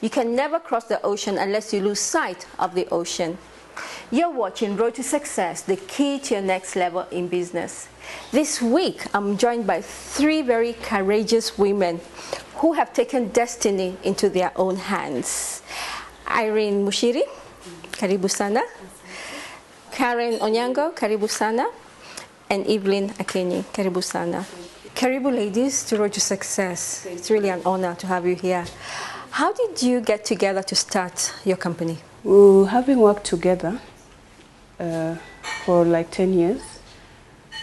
You can never cross the ocean unless you lose sight of the ocean. You're watching Road to Success, the key to your next level in business. This week, I'm joined by three very courageous women who have taken destiny into their own hands. Irene Mushiri, karibu sana. Karen Onyango, karibu sana. And Evelyn Akenyi, karibu sana. Karibu ladies to Road to Success. It's really an honor to have you here. How did you get together to start your company? Having worked together for like 10 years,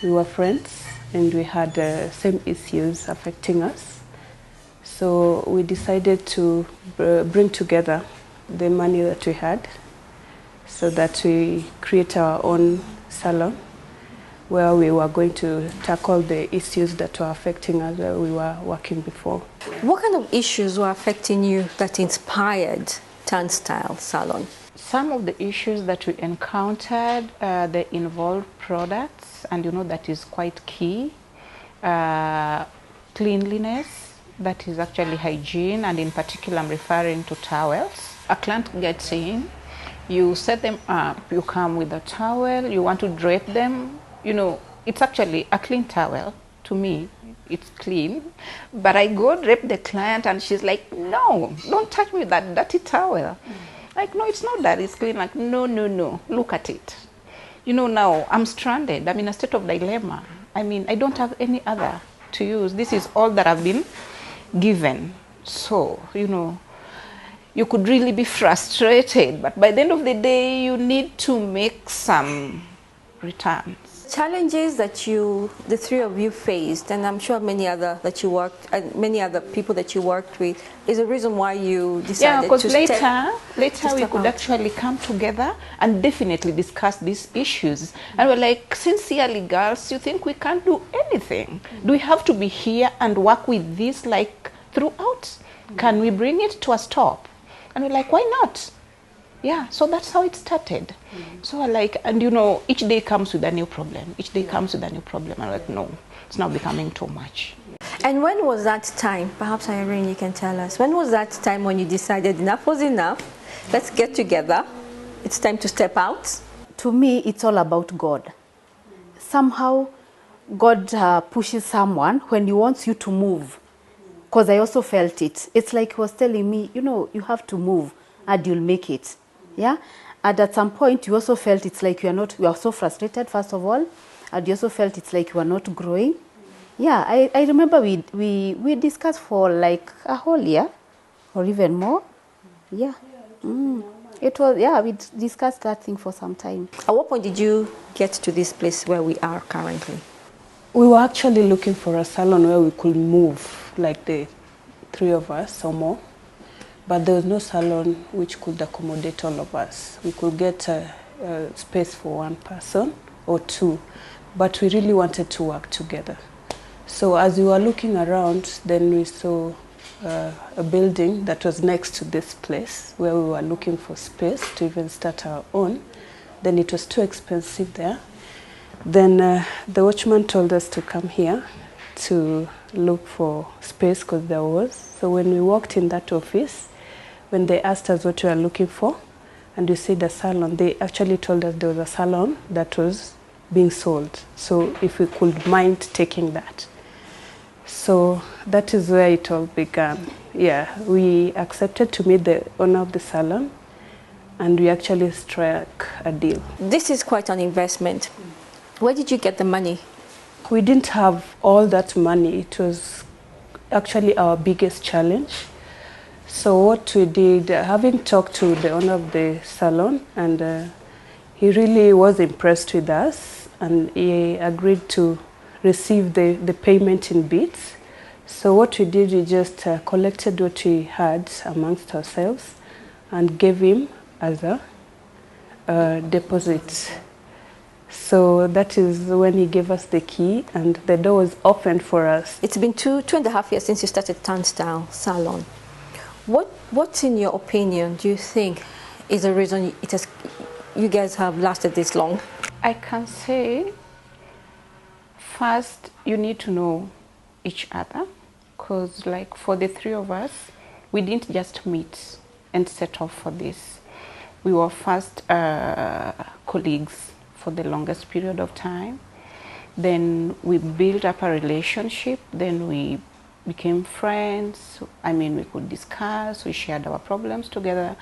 we were friends and we had same issues affecting us. So we decided to bring together the money that we had so that we create our own salon where we were going to tackle the issues that were affecting us where we were working before. What kind of issues were affecting you that inspired Turnstyles Salon? Some of the issues that we encountered, they involve products, and you know that is quite key. Cleanliness, that is actually hygiene, and in particular I'm referring to towels. A client gets in, you set them up, you come with a towel, you want to drape them, you know, it's actually a clean towel. To me, it's clean. But I go drape the client and she's like, no, don't touch me with that dirty towel. Like, no, it's not that, it's clean. Like, no, no, no, look at it. You know, now I'm stranded. I'm in a state of dilemma. I mean, I don't have any other to use. This is all that I've been given. So, you know, you could really be frustrated. But by the end of the day, you need to make some returns. Challenges that the three of you faced, and I'm sure many other that you worked, and many other people that you worked with, is the reason why you decided to later we could actually come together and definitely discuss these issues. And we're like, sincerely, girls, you think we can't do anything? Do we have to be here and work with this like throughout? Can we bring it to a stop? And we're like, why not? Yeah, so that's how it started. So I like, and you know, each day comes with a new problem. Each day comes with a new problem. I'm like, no, it's now becoming too much. And when was that time? Perhaps Irene, you can tell us. When was that time when you decided enough was enough? Let's get together. It's time to step out. To me, it's all about God. Somehow, God pushes someone when he wants you to move. Because I also felt it. It's like he was telling me, you know, you have to move and you'll make it. Yeah, and at some point you also felt it's like you are so frustrated, first of all, and you also felt it's like you are not growing. Yeah, I remember we discussed for like a whole year or even more. Yeah. It was, yeah, we discussed that thing for some time. At what point did you get to this place where we are currently? We were actually looking for a salon where we could move, like the three of us or more. But there was no salon which could accommodate all of us. We could get a space for one person or two, but we really wanted to work together. So as we were looking around, then we saw a building that was next to this place where we were looking for space to even start our own. Then it was too expensive there. Then the watchman told us to come here to look for space because there was. So when we walked in that office, when they asked us what we were looking for, and we said a salon, they actually told us there was a salon that was being sold. So if we could mind taking that. So that is where it all began. Yeah, we accepted to meet the owner of the salon, and we actually struck a deal. This is quite an investment. Where did you get the money? We didn't have all that money. It was actually our biggest challenge. So what we did, having talked to the owner of the salon, and he really was impressed with us, and he agreed to receive the payment in bits. So what we did, we just collected what we had amongst ourselves and gave him as a deposit. So that is when he gave us the key, and the door was opened for us. It's been two and a half years since you started Turnstyles Salon. What in your opinion do you think is the reason you guys have lasted this long? I can say, first, you need to know each other, because like for the three of us, we didn't just meet and set off for this. We were first colleagues for the longest period of time. Then we built up a relationship. Then we became friends. I mean, we could discuss, we shared our problems together.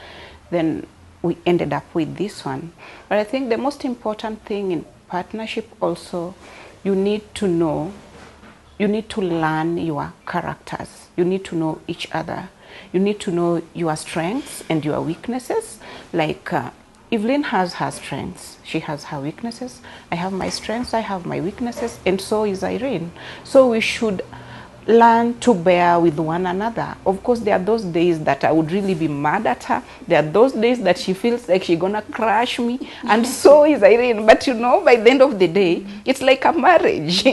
Then we ended up with this one. But I think the most important thing in partnership also, you need to know, you need to learn your characters. You need to know each other. You need to know your strengths and your weaknesses. Like Evelyn has her strengths, she has her weaknesses. I have my strengths, I have my weaknesses, and so is Irene. So we should learn to bear with one another. Of course, there are those days that I would really be mad at her. There are those days that she feels like she's gonna crush me, and so is Irene. But you know, by the end of the day, it's like a marriage.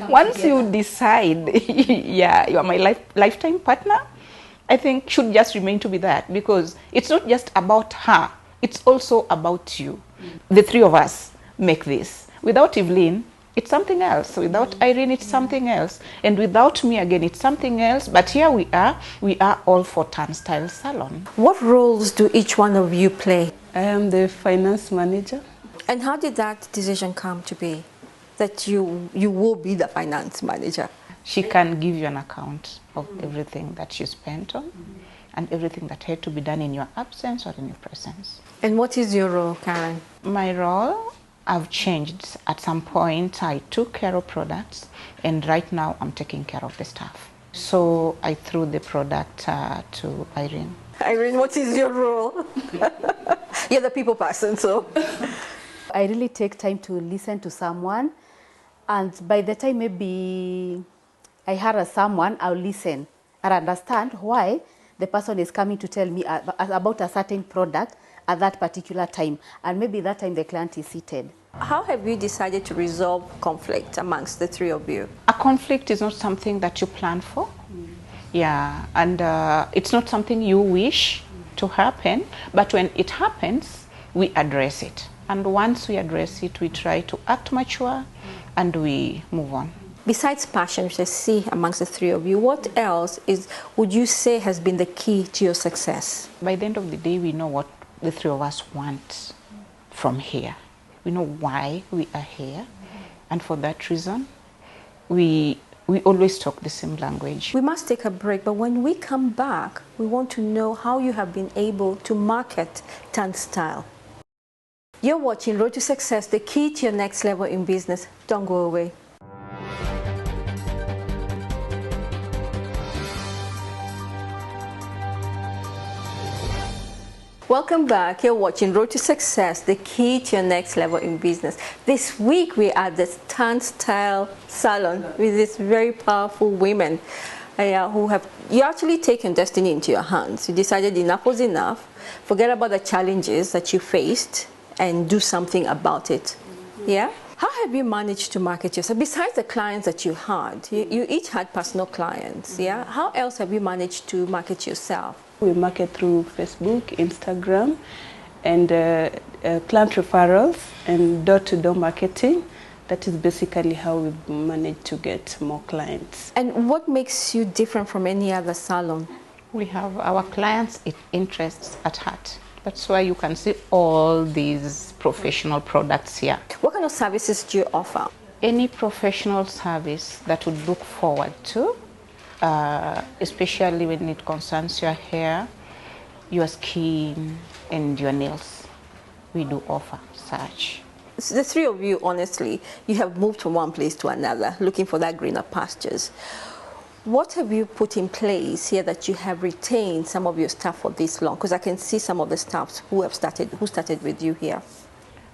Once you decide, yeah, you are my lifetime partner, I think should just remain to be that, because it's not just about her, it's also about you. The three of us make this. Without Evelyn, it's something else. Without Irene, it's something else. And without me, again, it's something else. But here we are all for Turnstyles Salon. What roles do each one of you play? I am the finance manager. And how did that decision come to be, that you will be the finance manager? She can give you an account of everything that you spent on and everything that had to be done in your absence or in your presence. And what is your role, Karen? My role, I've changed. At some point, I took care of products, and right now I'm taking care of the staff. So I threw the product to Irene. Irene, what is your role? You're the people person, so. I really take time to listen to someone, and by the time maybe I hear someone, I'll listen and understand why the person is coming to tell me about a certain product at that particular time, and maybe that time the client is seated. How have you decided to resolve conflict amongst the three of you? A conflict is not something that you plan for. Yeah, and it's not something you wish to happen, but when it happens, we address it. And once we address it, we try to act mature and we move on. Besides passion, which I see amongst the three of you, what else would you say has been the key to your success? By the end of the day, we know what the three of us want from here. We know why we are here, and for that reason, we always talk the same language. We must take a break, but when we come back, we want to know how you have been able to market Turnstyle. You're watching Road to Success, the key to your next level in business. Don't go away. Welcome back. You're watching Road to Success, the key to your next level in business. This week we are at the Turnstyle Salon with these very powerful women you actually taken destiny into your hands. You decided enough was enough, forget about the challenges that you faced and do something about it. Yeah? How have you managed to market yourself? Besides the clients that you had, you each had personal clients, yeah? How else have you managed to market yourself? We market through Facebook, Instagram, and client referrals and door-to-door marketing. That is basically how we've managed to get more clients. And what makes you different from any other salon? We have our clients' interests at heart. That's why you can see all these professional products here. What kind of services do you offer? Any professional service that would look forward to, especially when it concerns your hair, your skin, and your nails. We do offer such. So the three of you, honestly, you have moved from one place to another, looking for that greener pastures. What have you put in place here that you have retained some of your staff for this long? Because I can see some of the staffs who started with you here.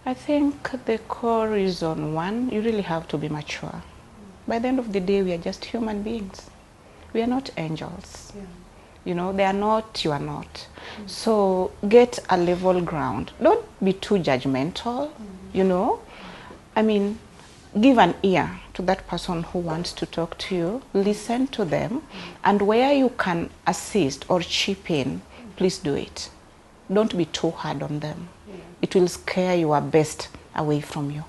I think the core reason, one, you really have to be mature. By the end of the day, we are just human beings. We are not angels. Yeah. You know, they are not, you are not. So get a level ground. Don't be too judgmental, you know. I mean, give an ear to that person who wants to talk to you. Listen to them. And where you can assist or chip in, please do it. Don't be too hard on them. It will scare your best away from you.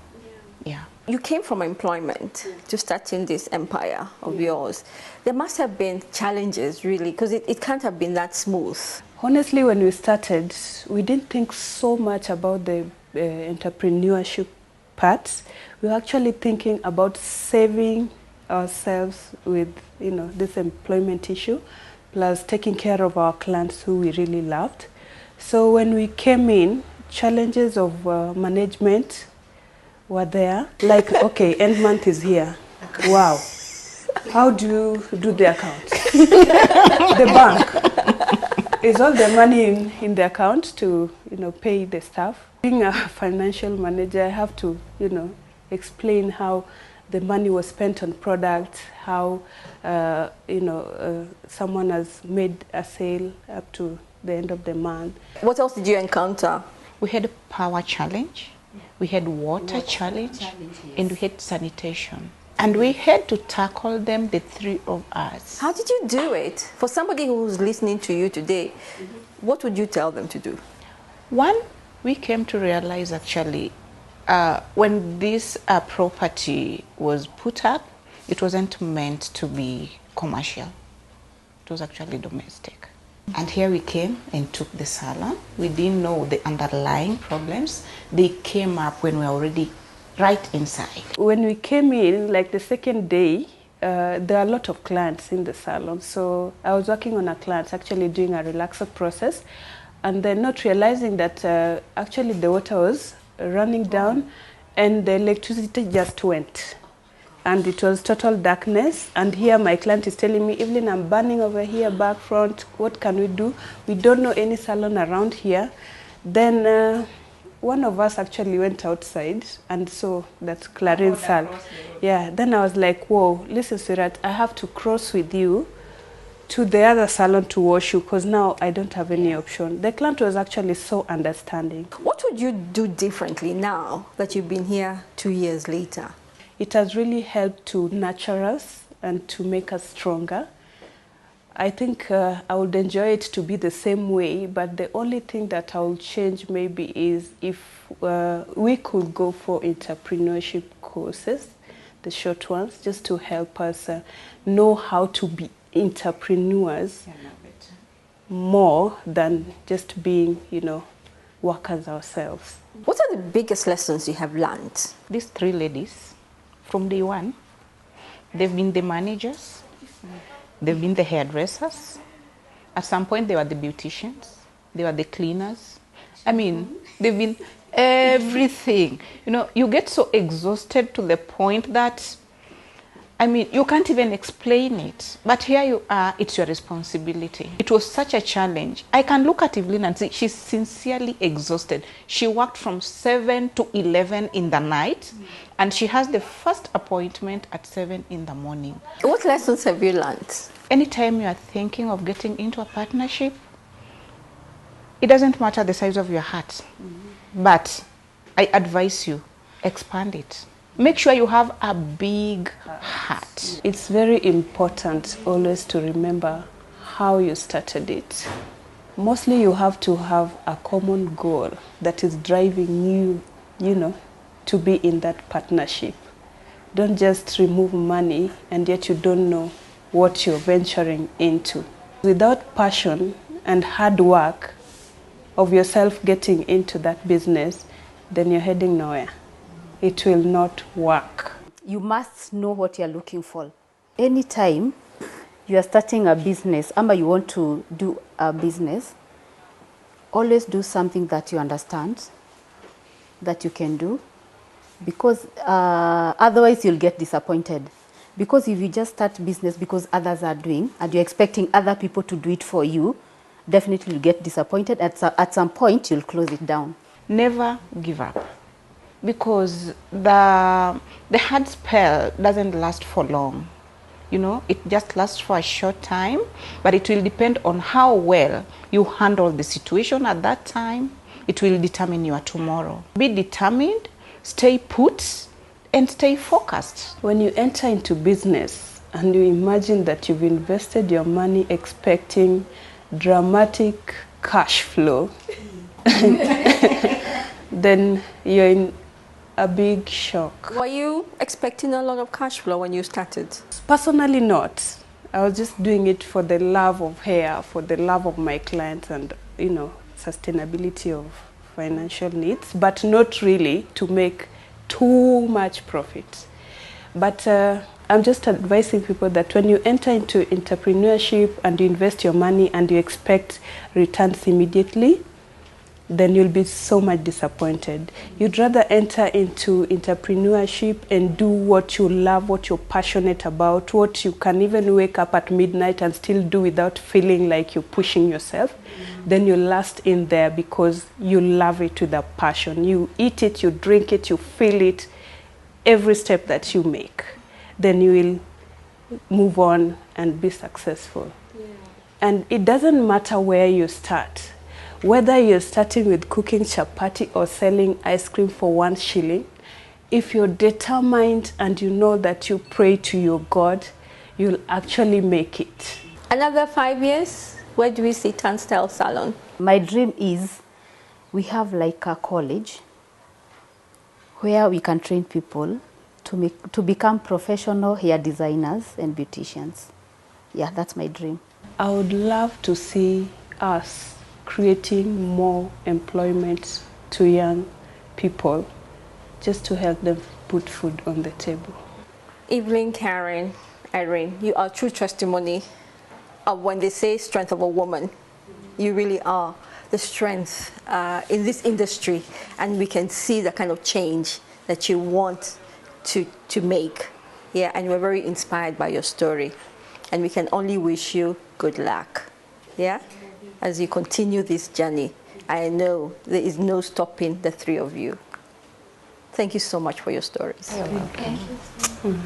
Yeah. You came from employment to starting this empire of yours. There must have been challenges, really, because it can't have been that smooth. Honestly, when we started, we didn't think so much about the entrepreneurship part. We were actually thinking about saving ourselves with, this employment issue, plus taking care of our clients who we really loved. So when we came in, challenges of management were there. Like, okay, end month is here. Wow. How do you do the accounts? The bank. Is all the money in the account to, pay the staff? Being a financial manager, I have to, explain how the money was spent on products, how, someone has made a sale up to the end of the month. What else did you encounter? We had a power challenge, we had water challenge, yes. And we had sanitation. And we had to tackle them, the three of us. How did you do it? For somebody who's listening to you today, what would you tell them to do? One, we came to realize actually, when this property was put up, it wasn't meant to be commercial. It was actually domestic. And here we came and took the salon. We didn't know the underlying problems. They came up when we were already right inside. When we came in, like the second day, there are a lot of clients in the salon. So I was working on a client, actually doing a relaxer process, and then not realizing that actually the water was running down and the electricity just went. And it was total darkness. And here my client is telling me, Evelyn, I'm burning over here, back front. What can we do? We don't know any salon around here. Then one of us actually went outside, and so that's Clarine's salon. Yeah, then I was like, whoa, listen, sweetheart, I have to cross with you to the other salon to wash you, because now I don't have any option. The client was actually so understanding. What would you do differently now that you've been here 2 years later? It has really helped to nurture us and to make us stronger. I think I would enjoy it to be the same way, but the only thing that I will change maybe is if we could go for entrepreneurship courses, the short ones, just to help us know how to be entrepreneurs more than just being, workers ourselves. What are the biggest lessons you have learned? These three ladies, from day one, they've been the managers, they've been the hairdressers. At some point, they were the beauticians. They were the cleaners. I mean, they've been everything. You get so exhausted to the point that, you can't even explain it. But here you are, it's your responsibility. It was such a challenge. I can look at Evelyn and see she's sincerely exhausted. She worked from 7 to 11 in the night, and she has the first appointment at 7 in the morning. What lessons have you learned? Anytime you are thinking of getting into a partnership, it doesn't matter the size of your heart, but I advise you, expand it. Make sure you have a big heart. It's very important always to remember how you started it. Mostly you have to have a common goal that is driving you, to be in that partnership. Don't just remove money and yet you don't know what you're venturing into. Without passion and hard work of yourself getting into that business, then you're heading nowhere. It will not work. You must know what you're looking for. Anytime you are starting a business, or you want to do a business, always do something that you understand, that you can do, because otherwise you'll get disappointed. Because if you just start business because others are doing, and you're expecting other people to do it for you, definitely you'll get disappointed. At some point, you'll close it down. Never give up. Because the hard spell doesn't last for long. It just lasts for a short time, but it will depend on how well you handle the situation at that time. It will determine your tomorrow. Be determined, stay put, and stay focused. When you enter into business and you imagine that you've invested your money expecting dramatic cash flow, then you're in a big shock. Were you expecting a lot of cash flow when you started? Personally not. I was just doing it for the love of hair, for the love of my clients and, you know, sustainability of financial needs, but not really to make too much profit. But I'm just advising people that when you enter into entrepreneurship and you invest your money and you expect returns immediately, then you'll be so much disappointed. You'd rather enter into entrepreneurship and do what you love, what you're passionate about, what you can even wake up at midnight and still do without feeling like you're pushing yourself. Then you last in there because you love it with a passion. You eat it, you drink it, you feel it every step that you make. Then you will move on and be successful. Yeah. And it doesn't matter where you start. Whether you're starting with cooking chapati or selling ice cream for 1 shilling, if you're determined and you know that you pray to your God, you'll actually make it. Another 5 years, where do we see Turnstyle Salon? My dream is we have like a college where we can train people to become professional hair designers and beauticians. Yeah, that's my dream. I would love to see us creating more employment to young people just to help them put food on the table. Evelyn, Karen, Irene, you are true testimony of when they say strength of a woman. You really are the strength in this industry, and we can see the kind of change that you want to make. Yeah, and we're very inspired by your story, and we can only wish you good luck. Yeah, as you continue this journey. I know there is no stopping the three of you. Thank you so much for your stories. You're welcome. Thank you.